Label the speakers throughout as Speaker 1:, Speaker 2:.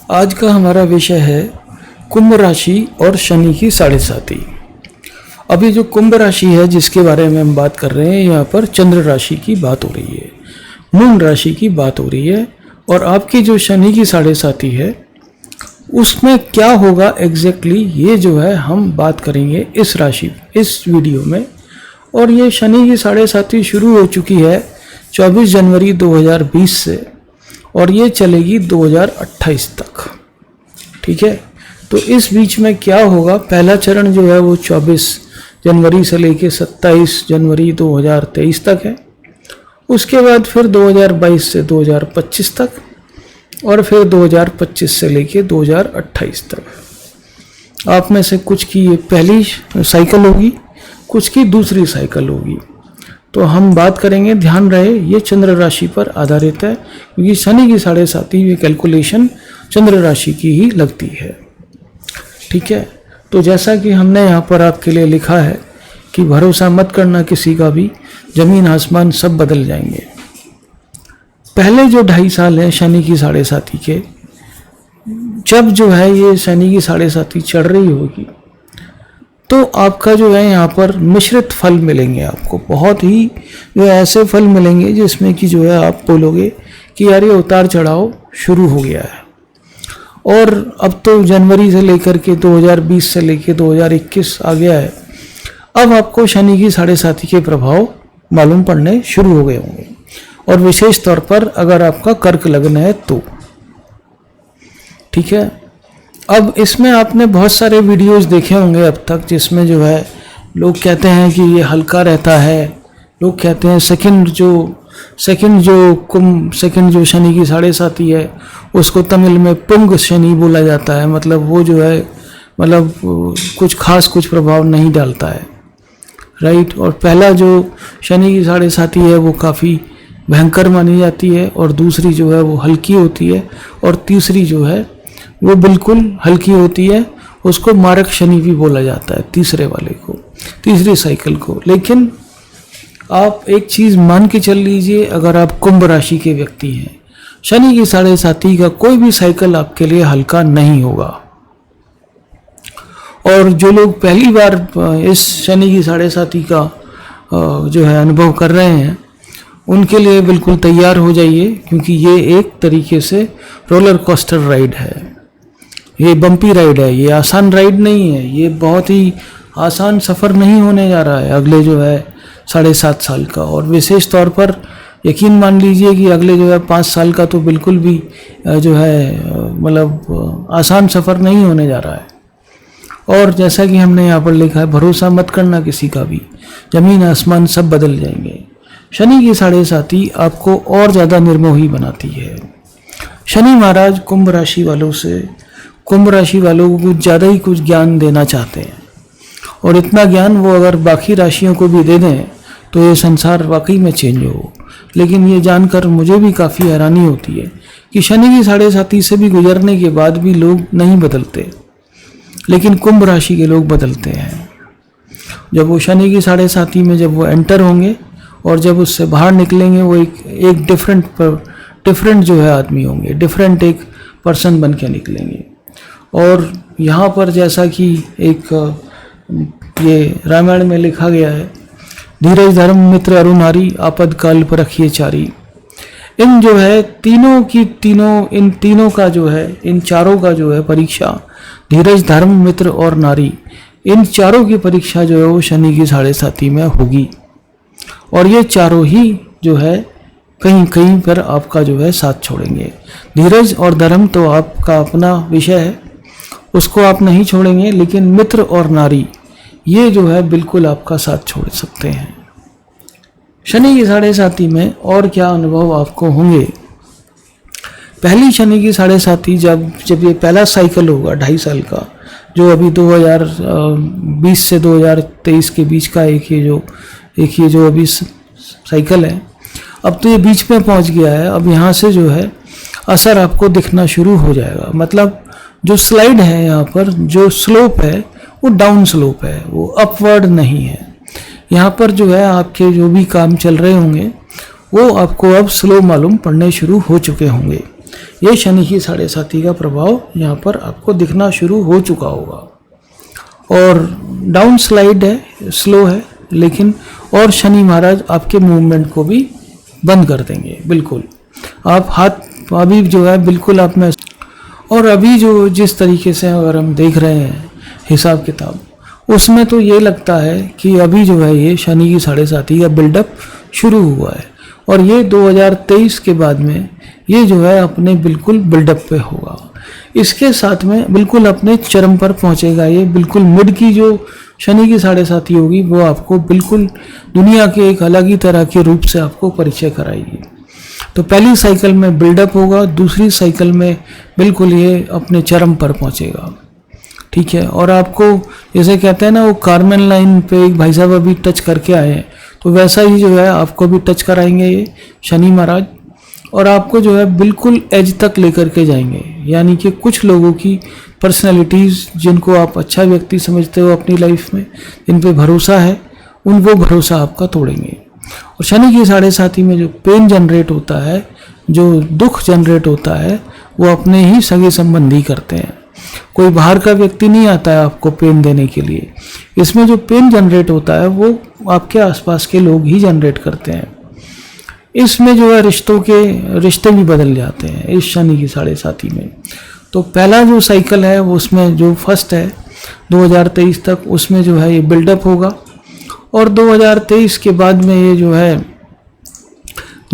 Speaker 1: आज का हमारा विषय है कुंभ राशि और शनि की साढ़े साती। अभी जो कुंभ राशि है जिसके बारे में हम बात कर रहे हैं, यहाँ पर चंद्र राशि की बात हो रही है, मून राशि की बात हो रही है। और आपकी जो शनि की साढ़े साती है उसमें क्या होगा एग्जैक्टली, ये जो है हम बात करेंगे इस वीडियो में। और ये शनि की साढ़े साती शुरू हो चुकी है 24 जनवरी 2020 से और ये चलेगी 2028 तक। ठीक है, तो इस बीच में क्या होगा, पहला चरण जो है वो 24 जनवरी से लेके 27 जनवरी 2023 तक है। उसके बाद फिर 2022 से 2025 तक और फिर 2025 से लेके 2028 तक। आप में से कुछ की ये पहली साइकिल होगी, कुछ की दूसरी साइकिल होगी। तो हम बात करेंगे, ध्यान रहे ये चंद्र राशि पर आधारित है, क्योंकि शनि की साढ़े साती ये कैलकुलेशन चंद्र राशि की ही लगती है। ठीक है, तो जैसा कि हमने यहाँ पर आपके लिए लिखा है कि भरोसा मत करना किसी का भी, जमीन आसमान सब बदल जाएंगे। पहले जो 2.5 साल हैं शनि की साढ़े साती के, जब जो है ये शनि की साढ़े साती चढ़ रही होगी तो आपका जो है यहाँ पर मिश्रित फल मिलेंगे आपको। बहुत ही जो है ऐसे फल मिलेंगे जिसमें कि जो है आप बोलोगे कि यार ये उतार चढ़ाव शुरू हो गया है। और अब तो जनवरी से लेकर के 2020 से लेकर 2021 आ गया है, अब आपको शनि की साढ़े साती के प्रभाव मालूम पड़ने शुरू हो गए होंगे। और विशेष तौर पर अगर आपका कर्क लग्न है तो। ठीक है, अब इसमें आपने बहुत सारे वीडियोस देखे होंगे अब तक, जिसमें जो है लोग कहते हैं कि ये हल्का रहता है, लोग कहते हैं सेकंड जो शनि की साढ़े साती है उसको तमिल में पुंग शनि बोला जाता है। मतलब वो जो है कुछ खास कुछ प्रभाव नहीं डालता है, राइट। और पहला जो शनि की साढ़े साती है वो काफ़ी भयंकर मानी जाती है, और दूसरी जो है वो हल्की होती है, और तीसरी जो है वो बिल्कुल हल्की होती है। उसको मारक शनि भी बोला जाता है, तीसरे वाले को, तीसरी साइकिल को। लेकिन आप एक चीज़ मान के चल लीजिए, अगर आप कुंभ राशि के व्यक्ति हैं, शनि की साढ़े साती का कोई भी साइकिल आपके लिए हल्का नहीं होगा। और जो लोग पहली बार इस शनि की साढ़े साती का जो है अनुभव कर रहे हैं, उनके लिए बिल्कुल तैयार हो जाइए, क्योंकि ये एक तरीके से रोलर कोस्टर राइड है। ये बम्पी राइड है, ये आसान राइड नहीं है, ये बहुत ही आसान सफ़र नहीं होने जा रहा है अगले जो है 7.5 साल का। और विशेष तौर पर यकीन मान लीजिए कि अगले जो है 5 साल का तो बिल्कुल भी जो है आसान सफ़र नहीं होने जा रहा है। और जैसा कि हमने यहाँ पर लिखा है, भरोसा मत करना किसी का भी, जमीन आसमान सब बदल जाएंगे। शनि की साढ़े साती आपको और ज़्यादा निर्मोही बनाती है। शनि महाराज कुंभ राशि वालों को कुछ ज़्यादा ही कुछ ज्ञान देना चाहते हैं, और इतना ज्ञान वो अगर बाकी राशियों को भी दे दें तो ये संसार वाकई में चेंज हो। लेकिन ये जानकर मुझे भी काफ़ी हैरानी होती है कि शनि की साढ़े साती से भी गुजरने के बाद भी लोग नहीं बदलते, लेकिन कुंभ राशि के लोग बदलते हैं। जब वो शनि की साढ़े साती में जब वो एंटर होंगे और जब उससे बाहर निकलेंगे, वो एक डिफरेंट जो है आदमी होंगे, डिफरेंट एक पर्सन बन के निकलेंगे। और यहाँ पर जैसा कि एक ये रामायण में लिखा गया है, धीरज धर्म मित्र अरु नारी, आपद काल पर रखिए चारी। इन जो है इन तीनों का जो है, इन चारों का जो है परीक्षा, धीरज धर्म मित्र और नारी, इन चारों की परीक्षा जो है वो शनि की साढ़े साती में होगी। और ये चारों ही जो है कहीं कहीं पर आपका जो है साथ छोड़ेंगे। धीरज और धर्म तो आपका अपना विषय है, उसको आप नहीं छोड़ेंगे, लेकिन मित्र और नारी ये जो है बिल्कुल आपका साथ छोड़ सकते हैं। शनि की साढ़े साती में और क्या अनुभव आपको होंगे। पहली शनि की साढ़े साती जब ये पहला साइकिल होगा 2.5 साल का, जो अभी 2020 से 2023 के बीच का एक ये जो अभी साइकिल है, अब तो ये बीच में पहुंच गया है। अब यहाँ से जो है असर आपको दिखना शुरू हो जाएगा। मतलब जो स्लाइड है यहाँ पर, जो स्लोप है वो डाउन स्लोप है, वो अपवर्ड नहीं है। यहाँ पर जो है आपके जो भी काम चल रहे होंगे वो आपको अब स्लो मालूम पड़ने शुरू हो चुके होंगे। ये शनि की साढ़े साथी का प्रभाव यहाँ पर आपको दिखना शुरू हो चुका होगा। और डाउन स्लाइड है, स्लो है, लेकिन और शनि महाराज आपके मूवमेंट को भी बंद कर देंगे। बिल्कुल आप हाथ अभी जो है बिल्कुल आप में, और अभी जो जिस तरीके से अगर हम देख रहे हैं हिसाब किताब, उसमें तो ये लगता है कि अभी जो है ये शनि की साढ़े साथी का बिल्डअप शुरू हुआ है और ये 2023 के बाद में ये जो है अपने बिल्कुल बिल्डअप पे होगा। इसके साथ में बिल्कुल अपने चरम पर पहुंचेगा। ये बिल्कुल मिड की जो शनि की साढ़े साथी होगी वो आपको बिल्कुल दुनिया के एक अलग ही तरह के रूप से आपको परिचय कराएगी। तो पहली साइकिल में बिल्डअप होगा, दूसरी साइकिल में बिल्कुल ये अपने चरम पर पहुंचेगा। ठीक है, और आपको जैसे कहते हैं ना वो कार्मेन लाइन पे एक भाई साहब अभी टच करके आए हैं, तो वैसा ही जो है आपको भी टच कराएंगे ये शनि महाराज, और आपको जो है बिल्कुल एज तक लेकर के जाएंगे। यानी कि कुछ लोगों की पर्सनैलिटीज़ जिनको आप अच्छा व्यक्ति समझते हो अपनी लाइफ में, जिन पे भरोसा है, वो भरोसा आपका तोड़ेंगे। और शनि की साढ़े साथी में जो पेन जनरेट होता है, जो दुख जनरेट होता है, वो अपने ही सगे संबंधी करते हैं। कोई बाहर का व्यक्ति नहीं आता है आपको पेन देने के लिए। इसमें जो पेन जनरेट होता है वो आपके आसपास के लोग ही जनरेट करते हैं। इसमें जो है रिश्ते भी बदल जाते हैं इस शनि की साढ़े साथी में। तो पहला जो साइकिल है वो उसमें जो फर्स्ट है 2023 तक, उसमें जो है ये बिल्डअप होगा। और 2023 के बाद में ये जो है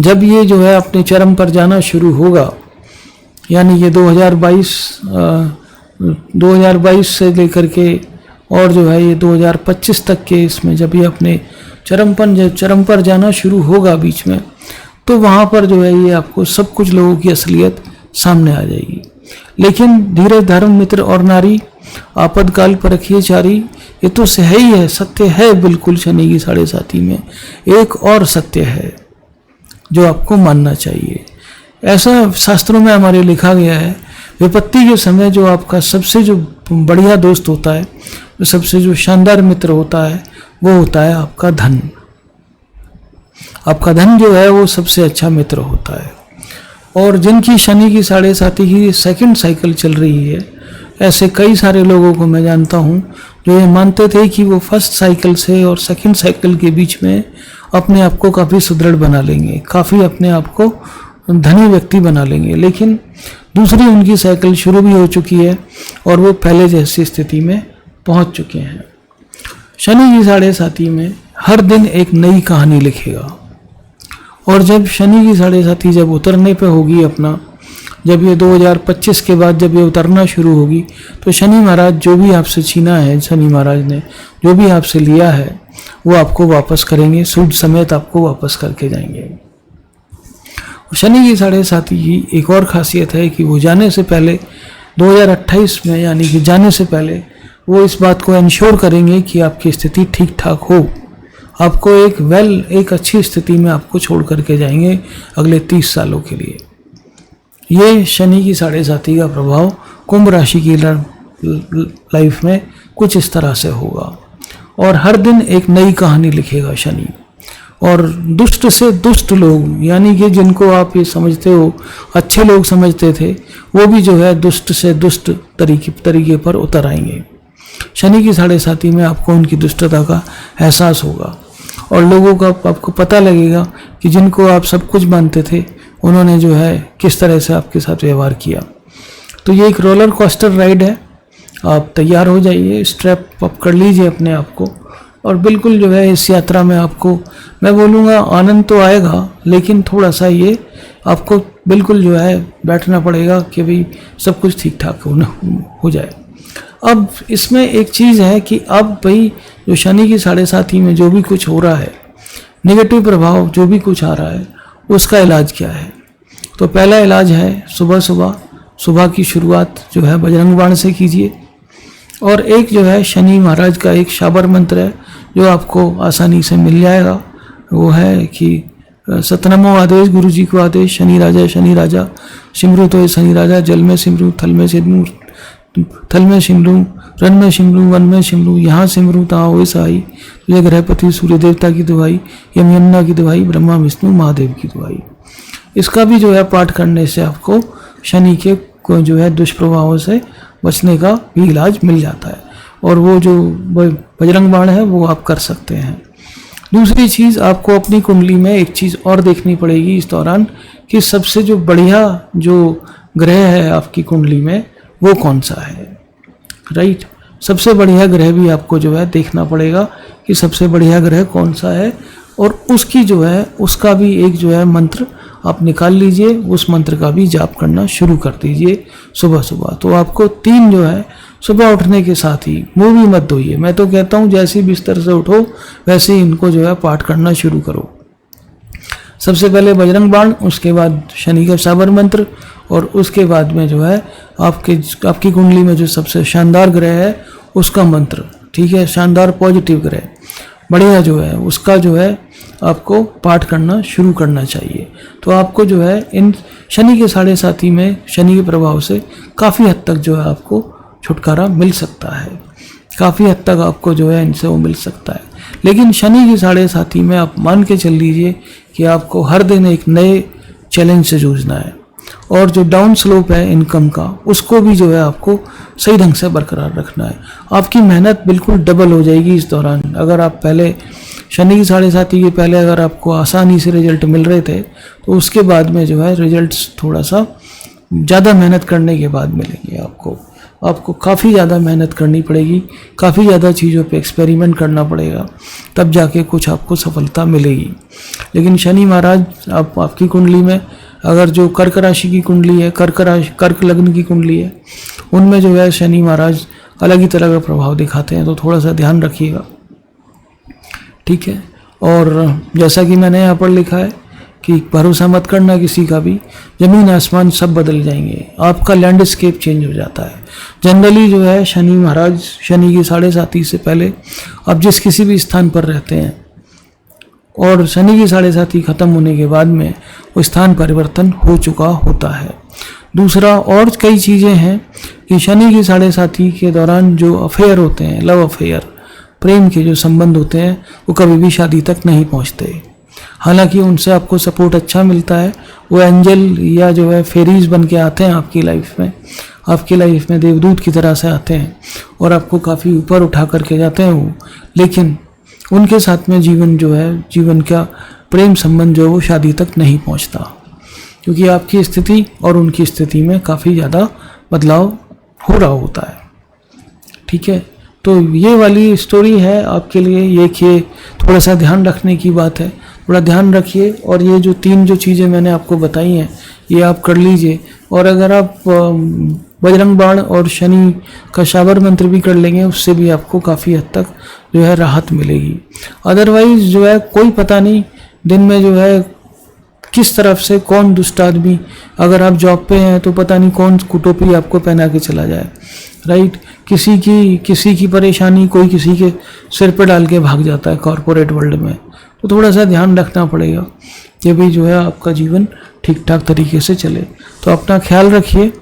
Speaker 1: जब ये जो है अपने चरम पर जाना शुरू होगा, यानी ये 2022 से लेकर के और जो है ये 2025 तक के इसमें जब ये अपने चरम पर जाना शुरू होगा बीच में, तो वहाँ पर जो है ये आपको सब कुछ लोगों की असलियत सामने आ जाएगी। लेकिन धीरज धर्म मित्र और नारी आपातकाल पर रखिए चारी, ये तो है ही है, सत्य है बिल्कुल। शनि की साढ़े साथी में एक और सत्य है जो आपको मानना चाहिए। ऐसा शास्त्रों में हमारे लिखा गया है, विपत्ति के समय जो आपका सबसे जो बढ़िया दोस्त होता है, सबसे जो शानदार मित्र होता है, वो होता है आपका धन। आपका धन जो है वो सबसे अच्छा मित्र होता है। और जिनकी शनि की साढ़े साथी की सेकंड साइकिल चल रही है, ऐसे कई सारे लोगों को मैं जानता हूँ जो ये मानते थे कि वो फर्स्ट साइकिल से और सेकंड साइकिल के बीच में अपने आप को काफ़ी सुदृढ़ बना लेंगे, काफ़ी अपने आप को धनी व्यक्ति बना लेंगे। लेकिन दूसरी उनकी साइकिल शुरू भी हो चुकी है और वो पहले जैसी स्थिति में पहुंच चुके हैं। शनि की साढ़े साथी में हर दिन एक नई कहानी लिखेगा। और जब शनि की साढ़े साथी जब उतरने पे होगी अपना, जब ये 2025 के बाद जब ये उतरना शुरू होगी, तो शनि महाराज जो भी आपसे छीना है, शनि महाराज ने जो भी आपसे लिया है वो आपको वापस करेंगे, सूद समेत आपको वापस करके जाएंगे। शनि की साढ़े साथी की एक और खासियत है कि वो जाने से पहले 2028 में, यानी कि जाने से पहले वो इस बात को इंश्योर करेंगे कि आपकी स्थिति ठीक ठाक हो। आपको एक अच्छी स्थिति में आपको छोड़ करके जाएंगे अगले 30 सालों के लिए। ये शनि की साढ़े साथी का प्रभाव कुंभ राशि की लाइफ में कुछ इस तरह से होगा। और हर दिन एक नई कहानी लिखेगा शनि। और दुष्ट से दुष्ट लोग, यानी कि जिनको आप ये समझते हो अच्छे लोग समझते थे, वो भी जो है दुष्ट से दुष्ट तरीके पर उतर आएंगे। शनि की साढ़े साथी में आपको उनकी दुष्टता का एहसास होगा और लोगों का आपको पता लगेगा कि जिनको आप सब कुछ मानते थे, उन्होंने जो है किस तरह से आपके साथ व्यवहार किया। तो ये एक रोलर कोस्टर राइड है। आप तैयार हो जाइए, स्ट्रैप अप कर लीजिए अपने आप को, और बिल्कुल जो है इस यात्रा में आपको मैं बोलूँगा आनंद तो आएगा, लेकिन थोड़ा सा ये आपको बिल्कुल जो है बैठना पड़ेगा कि भाई सब कुछ ठीक ठाक हो जाए। अब इसमें एक चीज़ है कि अब भाई जो शनि की साढ़े साथी में जो भी कुछ हो रहा है, नेगेटिव प्रभाव जो भी कुछ आ रहा है, उसका इलाज क्या है। तो पहला इलाज है सुबह की शुरुआत जो है बजरंग बाण से कीजिए। और एक जो है शनि महाराज का एक शाबर मंत्र है जो आपको आसानी से मिल जाएगा, वो है कि सतनमो आदेश, गुरु जी को आदेश, शनि राजा सिमरू तो शनि राजा, जल में सिमरू, थल में सिमरू, रन में सिमरू, वन में सिमरू, यहाँ सिमरू तहाँ हो सहाई, तुझे ग्रहपति सूर्य देवता की दुहाई, यमयन्ना की दुहाई, ब्रह्मा विष्णु महादेव की दुहाई। इसका भी जो है पाठ करने से आपको शनि के जो है दुष्प्रभावों से बचने का भी इलाज मिल जाता है। और वो जो बजरंग बाण है वो आप कर सकते हैं। दूसरी चीज़, आपको अपनी कुंडली में एक चीज़ और देखनी पड़ेगी इस दौरान कि सबसे जो बढ़िया जो ग्रह है आपकी कुंडली में वो कौन सा है, राइट। सबसे बढ़िया ग्रह भी आपको जो है देखना पड़ेगा कि सबसे बढ़िया ग्रह कौन सा है, और उसकी जो है उसका भी एक जो है मंत्र आप निकाल लीजिए, उस मंत्र का भी जाप करना शुरू कर दीजिए सुबह सुबह। तो आपको 3 जो है सुबह उठने के साथ ही मुँह भी मत धोइए, मैं तो कहता हूँ जैसे ही बिस्तर से उठो वैसे ही इनको जो है पाठ करना शुरू करो। सबसे पहले बजरंग बाण, उसके बाद शनि का साबर मंत्र, और उसके बाद में जो है आपकी कुंडली में जो सबसे शानदार ग्रह है उसका मंत्र, ठीक है, शानदार पॉजिटिव ग्रह बढ़िया जो है उसका जो है आपको पाठ करना शुरू करना चाहिए। तो आपको जो है इन शनि के 7.5 में शनि के प्रभाव से काफ़ी हद तक जो है आपको छुटकारा मिल सकता है, काफ़ी हद तक आपको जो है इनसे वो मिल सकता है। लेकिन शनि की 7.5 में आप मान के चल लीजिए कि आपको हर दिन एक नए चैलेंज से जूझना है, और जो डाउन स्लोप है इनकम का उसको भी जो है आपको सही ढंग से बरकरार रखना है। आपकी मेहनत बिल्कुल डबल हो जाएगी इस दौरान। अगर आप पहले शनि की 7.5 के पहले अगर आपको आसानी से रिजल्ट मिल रहे थे, तो उसके बाद में जो है रिजल्ट्स थोड़ा सा ज़्यादा मेहनत करने के बाद मिलेंगे। आपको काफ़ी ज़्यादा मेहनत करनी पड़ेगी, काफ़ी ज़्यादा चीज़ों पे एक्सपेरिमेंट करना पड़ेगा, तब जाके कुछ आपको सफलता मिलेगी। लेकिन शनि महाराज आपकी कुंडली में अगर जो कर्क राशि की कुंडली है, कर्क लग्न की कुंडली है, उनमें जो है शनि महाराज अलग ही तरह का प्रभाव दिखाते हैं, तो थोड़ा सा ध्यान रखिएगा, ठीक है। और जैसा कि मैंने यहाँ पर लिखा है कि भरोसा मत करना किसी का भी, ज़मीन आसमान सब बदल जाएंगे, आपका लैंडस्केप चेंज हो जाता है। जनरली जो है शनि महाराज शनि की 7.5 से पहले आप जिस किसी भी स्थान पर रहते हैं, और शनि की 7.5 खत्म होने के बाद में वो स्थान परिवर्तन हो चुका होता है। दूसरा और कई चीज़ें हैं कि शनि की 7.5 के दौरान जो अफेयर होते हैं, लव अफेयर, प्रेम के जो संबंध होते हैं, वो कभी भी शादी तक नहीं पहुंचते। हालांकि उनसे आपको सपोर्ट अच्छा मिलता है, वो एंजल या जो है फेरीज बन के आते हैं आपकी लाइफ में देवदूत की तरह से आते हैं और आपको काफ़ी ऊपर उठा करके जाते हैं वो। लेकिन उनके साथ में जीवन का प्रेम संबंध जो है वो शादी तक नहीं पहुंचता, क्योंकि आपकी स्थिति और उनकी स्थिति में काफ़ी ज़्यादा बदलाव हो रहा होता है, ठीक है। तो ये वाली स्टोरी है आपके लिए, ये कि थोड़ा सा ध्यान रखने की बात है, थोड़ा ध्यान रखिए। और ये जो 3 जो चीज़ें मैंने आपको बताई हैं ये आप कर लीजिए। और अगर आप बजरंग बाण और शनि का शाबर मंत्र भी कर लेंगे, उससे भी आपको काफ़ी हद तक जो है राहत मिलेगी। अदरवाइज़ जो है कोई पता नहीं दिन में जो है किस तरफ से कौन दुष्ट आदमी, अगर आप जॉब पे हैं तो पता नहीं कौन कुटोपी आपको पहना के चला जाए, राइट। किसी की परेशानी कोई किसी के सिर पे डाल के भाग जाता है कॉरपोरेट वर्ल्ड में। तो थोड़ा सा ध्यान रखना पड़ेगा कि भी जो है आपका जीवन ठीक ठाक तरीके से चले। तो अपना ख्याल रखिए,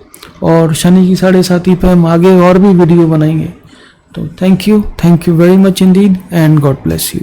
Speaker 1: और शनि की 7.5 पे हम आगे और भी वीडियो बनाएंगे। तो thank you very much Indeed, and God bless you.